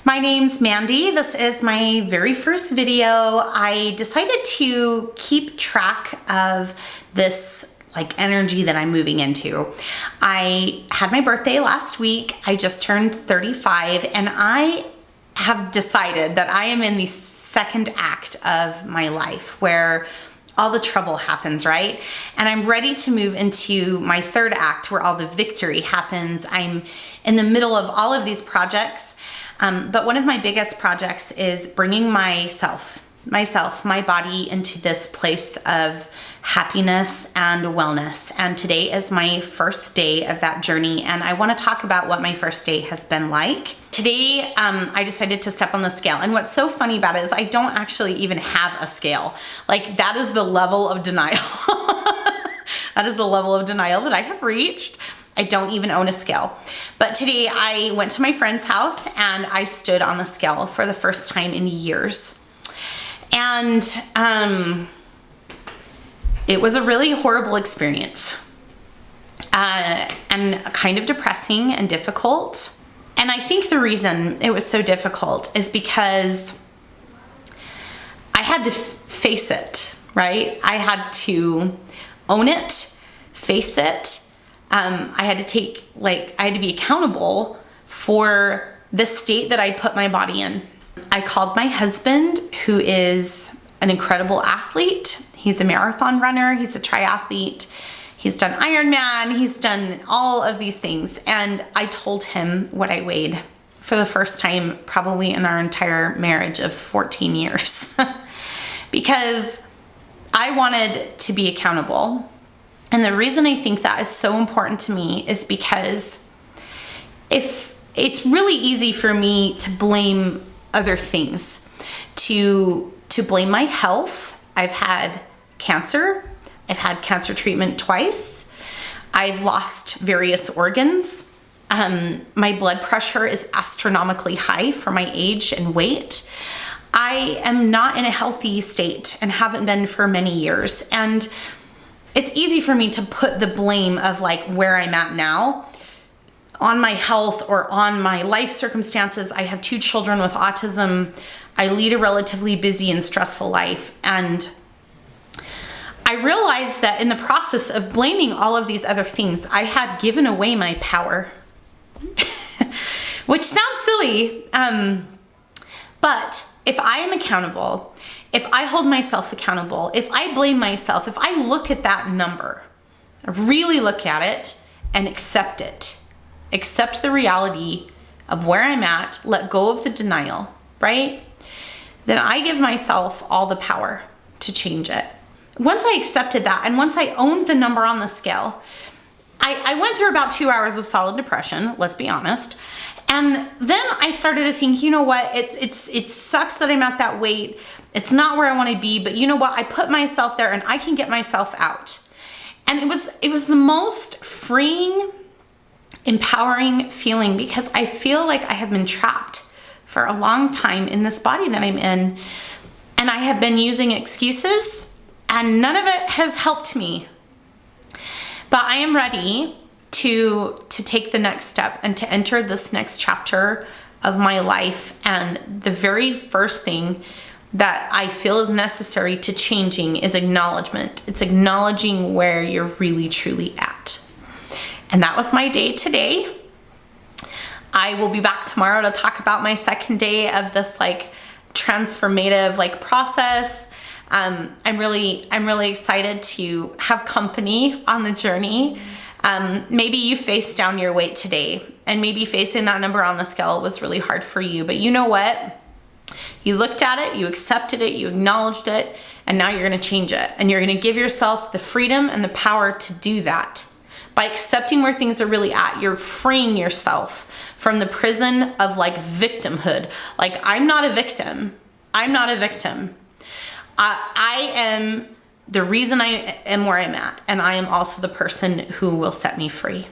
My name's Mandy. This is my very first video. I decided to keep track of this energy that I'm moving into. I had my birthday last week. I just turned 35 and I have decided that I am in the second act of my life where all the trouble happens, right? And I'm ready to move into my third act where all the victory happens. I'm in the middle of all of these projects. But one of my biggest projects is bringing my body into this place of happiness and wellness. And today is my first day of that journey. And I want to talk about what my first day has been like. Today, I decided to step on the scale. And what's so funny about it is I don't actually even have a scale. That is the level of denial. That is the level of denial that I have reached. I don't even own a scale. But today I went to my friend's house and I stood on the scale for the first time in years. And it was a really horrible experience and kind of depressing and difficult. And I think the reason it was so difficult is because I had to face it, right? I had to own it, face it. I had to be accountable for the state that I put my body in. I called my husband, who is an incredible athlete. He's a marathon runner. He's a triathlete. He's done Ironman. He's done all of these things. And I told him what I weighed for the first time, probably in our entire marriage of 14 years, because I wanted to be accountable. And the reason I think that is so important to me is because if it's really easy for me to blame other things, to blame my health. I've had cancer. I've had cancer treatment twice. I've lost various organs. My blood pressure is astronomically high for my age and weight. I am not in a healthy state and haven't been for many years. And it's easy for me to put the blame of where I'm at now on my health or on my life circumstances. I have 2 children with autism. I lead a relatively busy and stressful life. And I realized that in the process of blaming all of these other things, I had given away my power, which sounds silly. But if I am accountable, if I hold myself accountable, if I blame myself, if I look at that number, really look at it and accept it, accept the reality of where I'm at, let go of the denial, right? Then I give myself all the power to change it. Once I accepted that and once I owned the number on the scale, I went through about 2 hours of solid depression, let's be honest. And then I started to think, you know what, it sucks that I'm at that weight. It's not where I want to be, but you know what, I put myself there and I can get myself out. And it was the most freeing, empowering feeling, because I feel like I have been trapped for a long time in this body that I'm in. And I have been using excuses and none of it has helped me. But I am ready to take the next step and to enter this next chapter of my life. And the very first thing that I feel is necessary to changing is acknowledgement. It's acknowledging where you're really truly at. And that was my day today. I will be back tomorrow to talk about my second day of this transformative process. I'm really excited to have company on the journey. Maybe you faced down your weight today, and maybe facing that number on the scale was really hard for you, but you know what? You looked at it, you accepted it, you acknowledged it, and now you're going to change it. And you're going to give yourself the freedom and the power to do that. By accepting where things are really at, you're freeing yourself from the prison of victimhood. I'm not a victim. I'm not a victim. I am the reason I am where I'm at, and I am also the person who will set me free.